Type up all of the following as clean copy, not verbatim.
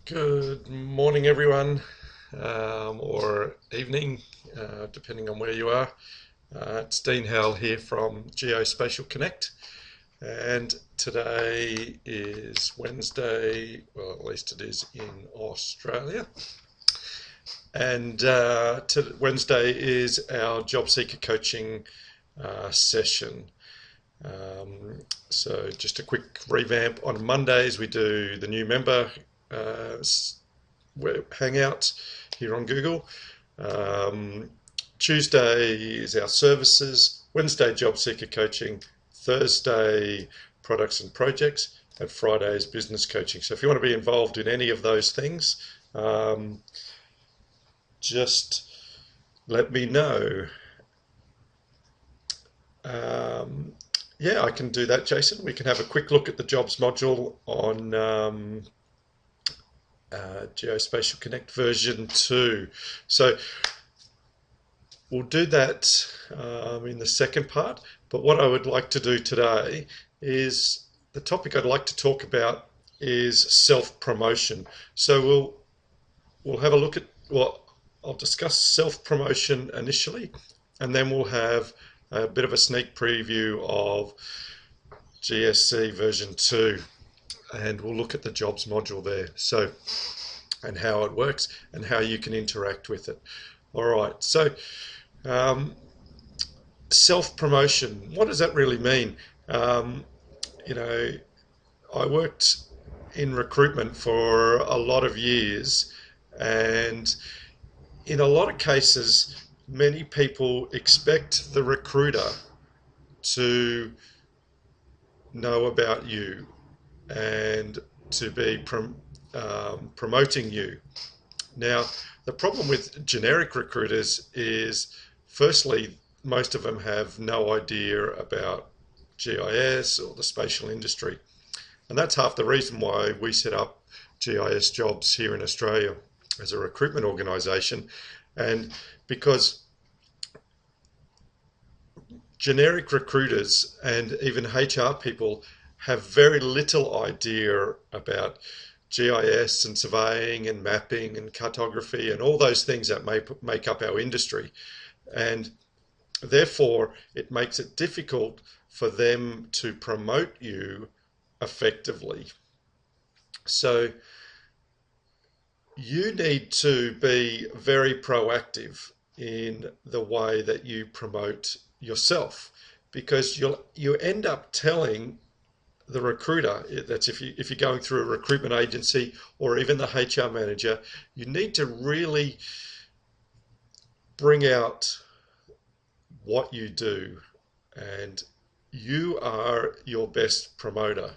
Good morning, everyone, or evening, depending on where you are. It's Dean Howell here from GeoSpatial Connect, and today is Wednesday, well, at least it is in Australia, and Wednesday is our job seeker coaching session. So just a quick revamp. On Mondays we do the new member Hangout here on Google. Tuesday is our services, Wednesday job seeker coaching, Thursday products and projects, and Friday is business coaching. So if you want to be involved in any of those things, just let me know. Yeah, I can do that, Jason. We can have a quick look at the jobs module on GeoSpatial Connect version 2. So we'll do that in the second part. But what I would like to do today is the topic I'd like to talk about is self-promotion. So we'll have a look at, well, I'll discuss self-promotion initially, and then we'll have a bit of a sneak preview of GSC version 2, and we'll look at the jobs module there, so, and how it works and how you can interact with it. All right, so self-promotion, what does that really mean? You know, I worked in recruitment for a lot of years, and in a lot of cases many people expect the recruiter to know about you and to be promoting you. Now, the problem with generic recruiters is, firstly, most of them have no idea about GIS or the spatial industry. And that's half the reason why we set up GIS Jobs here in Australia as a recruitment organisation. And because generic recruiters and even HR people have very little idea about GIS and surveying and mapping and cartography and all those things that make up our industry. And therefore, it makes it difficult for them to promote you effectively. So you need to be very proactive in the way that you promote yourself, because you end up telling the recruiter, that's if you're going through a recruitment agency or even the HR manager, you need to really bring out what you do, and you are your best promoter.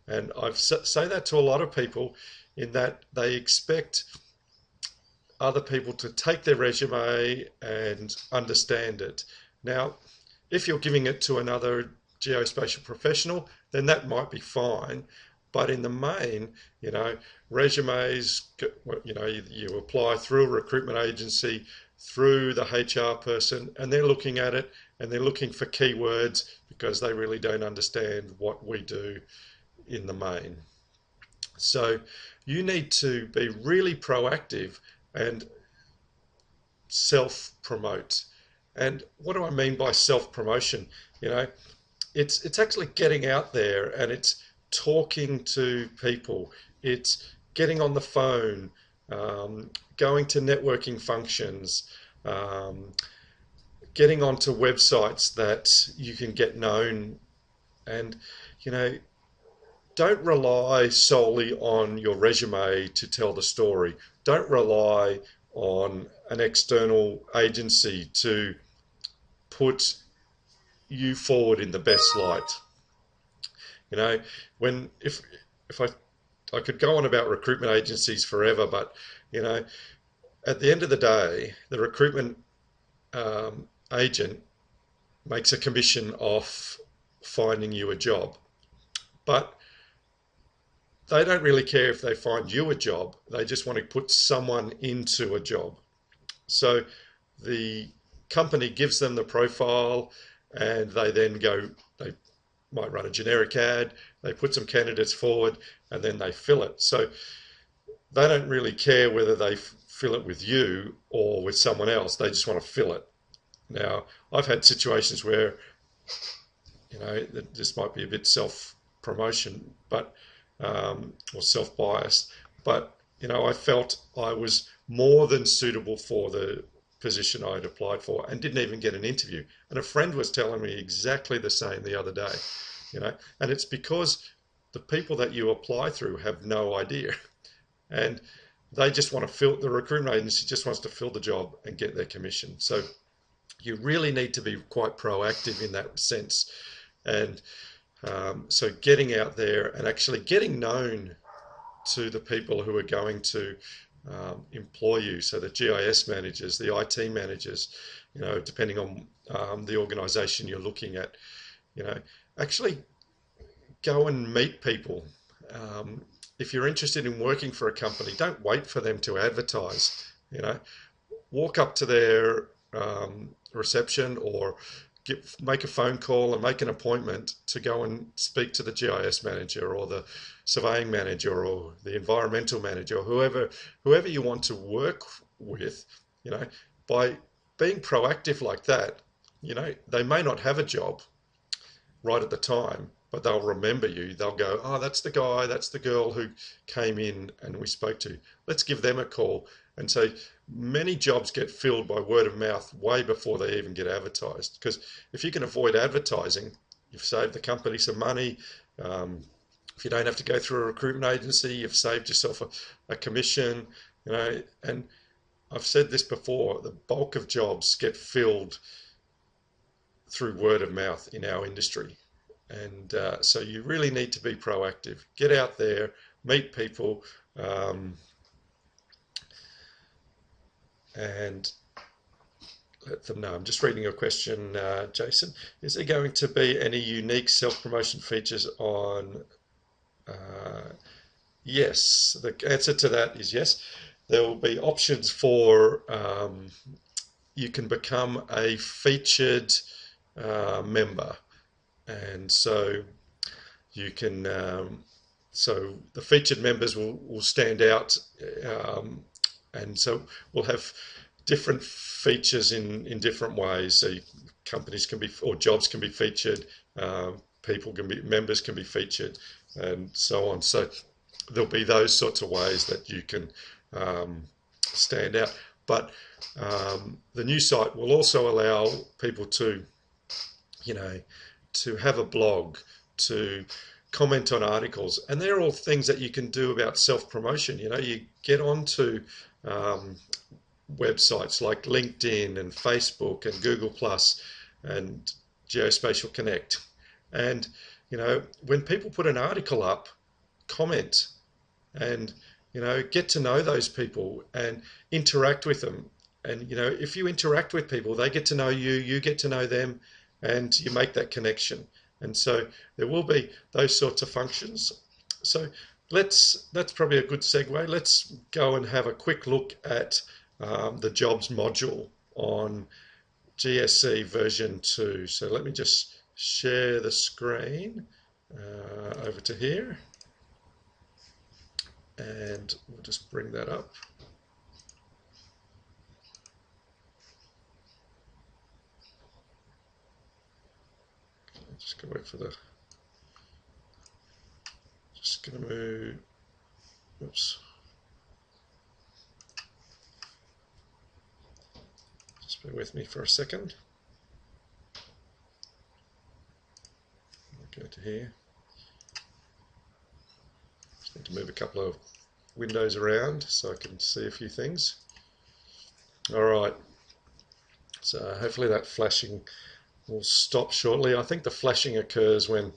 And I say that to a lot of people, in that they expect other people to take their resume and understand it. Now, if you're giving it to another geospatial professional, then that might be fine. But in the main, resumes, you apply through a recruitment agency, through the HR person, and they're looking at it and they're looking for keywords because they really don't understand what we do in the main. So you need to be really proactive and self-promote. And what do I mean by self-promotion? It's actually getting out there and it's talking to people. It's getting on the phone, going to networking functions, getting onto websites that you can get known. And, don't rely solely on your resume to tell the story. Don't rely on an external agency to put you forward in the best light. If I could go on about recruitment agencies forever, but at the end of the day, the recruitment agent makes a commission off finding you a job, but they don't really care if they find you a job. They just want to put someone into a job. So the company gives them the profile, and they then they might run a generic ad, they put some candidates forward, and then they fill it. So they don't really care whether they fill it with you or with someone else. They just want to fill it. Now, I've had situations where, this might be a bit self promotion, but or self biased, but I felt I was more than suitable for the position I'd applied for and didn't even get an interview. And a friend was telling me exactly the same the other day, and it's because the people that you apply through have no idea. And they just want to fill, the recruitment agency just wants to fill the job and get their commission. So you really need to be quite proactive in that sense. And so getting out there and actually getting known to the people who are going to employ you. So the GIS managers, the IT managers, depending on the organization you're looking at, actually go and meet people. If you're interested in working for a company, don't wait for them to advertise. Walk up to their reception or make a phone call and make an appointment to go and speak to the GIS manager or the surveying manager or the environmental manager or whoever you want to work with. By being proactive like that, they may not have a job right at the time, but they'll remember you. They'll go, oh, that's the guy, that's the girl who came in and we spoke to. Let's give them a call. And so many jobs get filled by word of mouth way before they even get advertised. Because if you can avoid advertising, you've saved the company some money. If you don't have to go through a recruitment agency, you've saved yourself a commission. And I've said this before, the bulk of jobs get filled through word of mouth in our industry. And so you really need to be proactive. Get out there, meet people, and let them know. I'm just reading your question, Jason. Is there going to be any unique self-promotion features on? Yes, the answer to that is yes. There will be options for you can become a featured member. And so you can, so the featured members will stand out, and so we'll have different features in different ways. So companies can be, or jobs can be featured, people can be, members can be featured, and so on. So there'll be those sorts of ways that you can stand out. But the new site will also allow people to, to have a blog, to comment on articles, and they're all things that you can do about self-promotion. You get onto websites like LinkedIn and Facebook and Google Plus and GeoSpatial Connect, and when people put an article up, comment and get to know those people and interact with them. And if you interact with people, they get to know you, you get to know them, and you make that connection. And so there will be those sorts of functions. So that's probably a good segue. Let's go and have a quick look at the jobs module on GSC version 2. So let me just share the screen over to here, and we'll just bring that up. Just gonna wait for the, just gonna move, oops. Just bear with me for a second. I'll go to here. Just need to move a couple of windows around so I can see a few things. All right, so hopefully that flashing will stop shortly. I think the flashing occurs when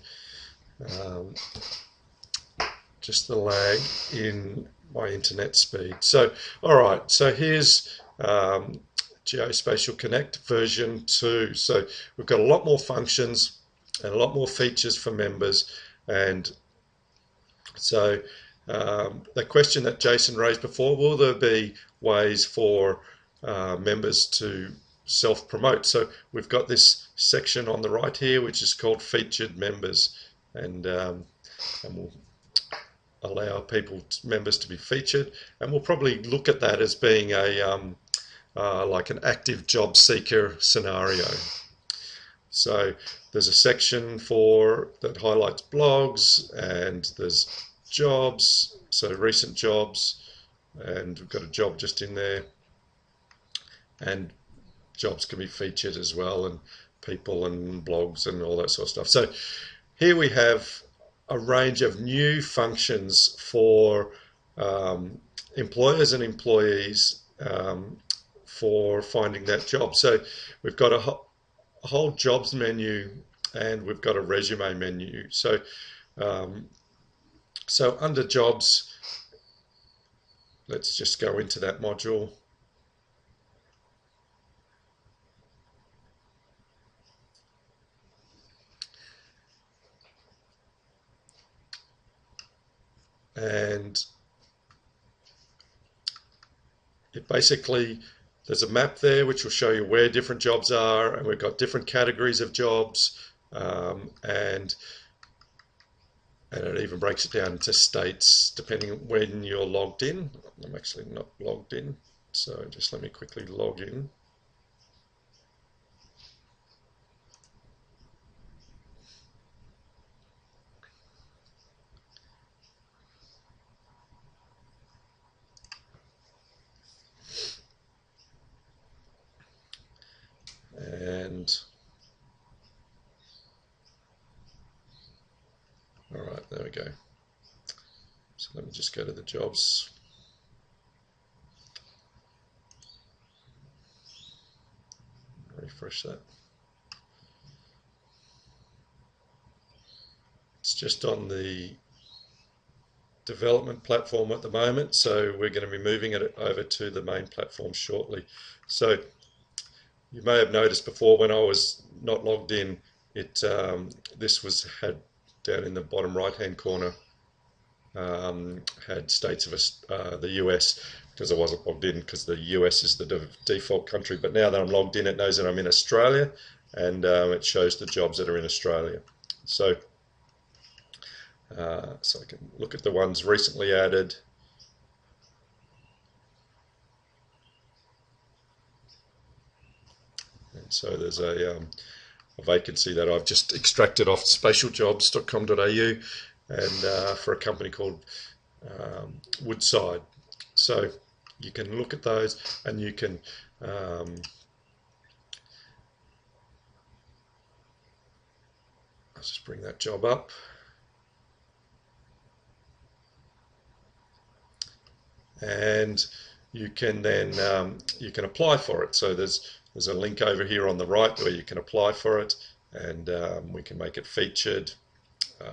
just the lag in my internet speed. So, all right, so here's GeoSpatial Connect version 2. So we've got a lot more functions and a lot more features for members. And so the question that Jason raised before, will there be ways for members to self-promote? So we've got this section on the right here which is called featured members, and we'll allow people, members, to be featured, and we'll probably look at that as being a like an active job seeker scenario. So there's a section that highlights blogs, and there's jobs, so recent jobs, and we've got a job just in there, and jobs can be featured as well, and people and blogs and all that sort of stuff. So here we have a range of new functions for employers and employees for finding that job. So we've got a whole jobs menu, and we've got a resume menu. So so under jobs, let's just go into that module. And it basically, there's a map there which will show you where different jobs are, and we've got different categories of jobs, and it even breaks it down into states depending on when you're logged in. I'm actually not logged in, so just let me quickly log in. And all right, there we go. So let me just go to the jobs. Refresh that. It's just on the development platform at the moment, so we're going to be moving it over to the main platform shortly. So you may have noticed before, when I was not logged in, this had down in the bottom right hand corner had states of the US, because I wasn't logged in, because the US is the default country. But now that I'm logged in, it knows that I'm in Australia, and it shows the jobs that are in Australia. So so I can look at the ones recently added. And so there's a vacancy that I've just extracted off spatialjobs.com.au, and for a company called Woodside. So you can look at those, and you can I'll just bring that job up. And you can then you can apply for it. So there's a link over here on the right where you can apply for it, and we can make it featured.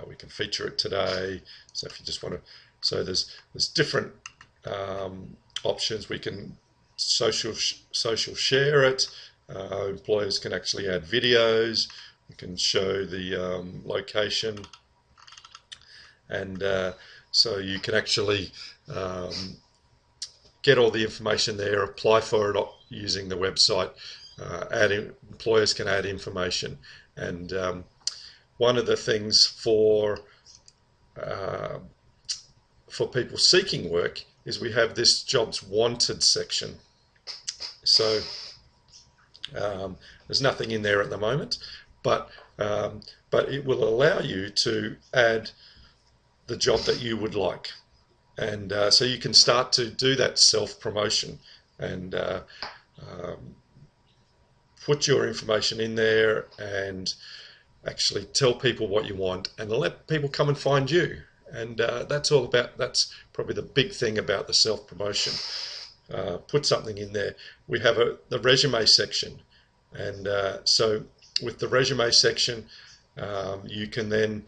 We can feature it today. So if you just want to, so there's different options. We can social share it. Employers can actually add videos. We can show the location, and so you can actually get all the information there, apply for it using the website. Employers can add information, and one of the things for people seeking work is we have this jobs wanted section. So there's nothing in there at the moment, but it will allow you to add the job that you would like. And so you can start to do that self-promotion, and put your information in there, and actually tell people what you want, and let people come and find you. And that's probably the big thing about the self-promotion. Put something in there. We have the resume section, and so with the resume section, you can then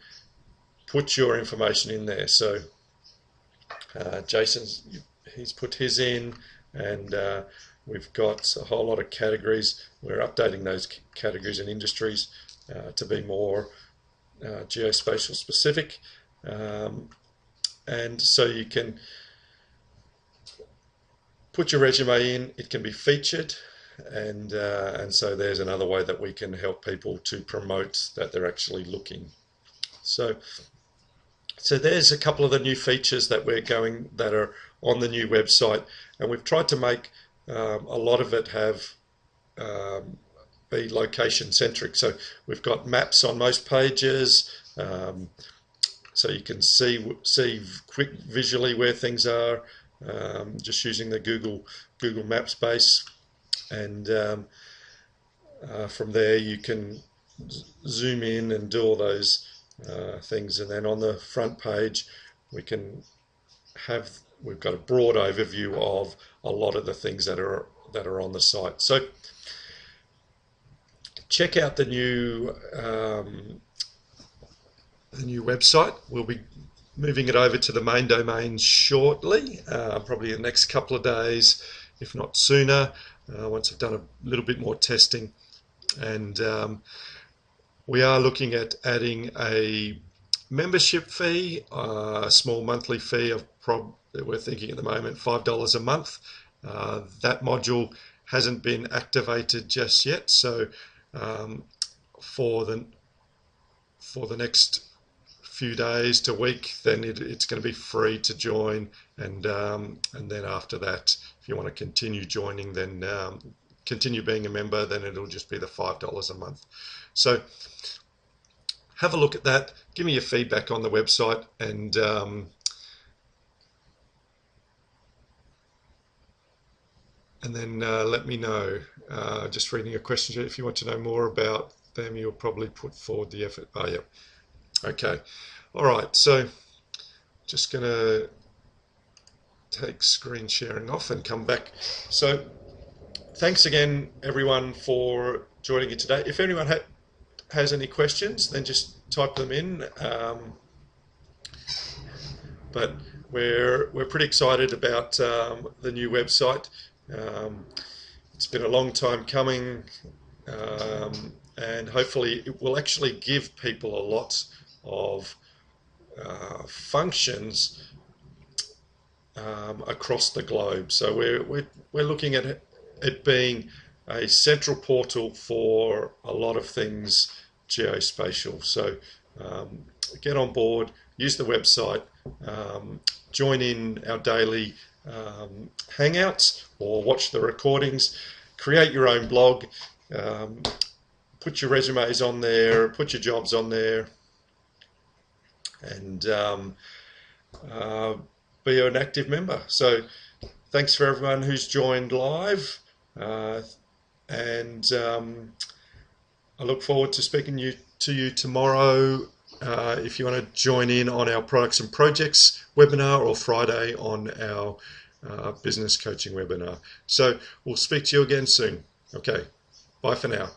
put your information in there. So he's put his in, and we've got a whole lot of categories. We're updating those categories and industries to be more geospatial specific, and so you can put your resume in. It can be featured, and so there's another way that we can help people to promote that they're actually looking. So So there's a couple of the new features that are on the new website, and we've tried to make a lot of it have be location centric. So we've got maps on most pages, so you can see quick visually where things are, just using the Google Maps base, and from there you can zoom in and do all those things. And then on the front page we've got a broad overview of a lot of the things that are on the site. So check out the new website. We'll be moving it over to the main domain shortly, probably the next couple of days, if not sooner, once I've done a little bit more testing. And we are looking at adding a membership fee, a small monthly fee of we're thinking at the moment $5 a month. That module hasn't been activated just yet, so for the next few days to week, then it's going to be free to join, and then after that, if you want to continue joining, then continue being a member, then it'll just be the $5 a month. So have a look at that, give me your feedback on the website, and then let me know. Just reading a question, if you want to know more about them, you'll probably put forward the effort. Oh, yeah. Okay. All right. So just going to take screen sharing off and come back. So thanks again, everyone, for joining me today. If anyone has any questions, then just type them in. But we're pretty excited about the new website. It's been a long time coming, and hopefully it will actually give people a lot of functions across the globe. So we're looking at it being a central portal for a lot of things geospatial. So get on board, use the website, join in our daily Hangouts or watch the recordings, create your own blog, put your resumes on there, put your jobs on there, and be an active member. So thanks for everyone who's joined live, and I look forward to speaking to you tomorrow. If you want to join in on our products and projects webinar, or Friday on our business coaching webinar. So we'll speak to you again soon. Okay, bye for now.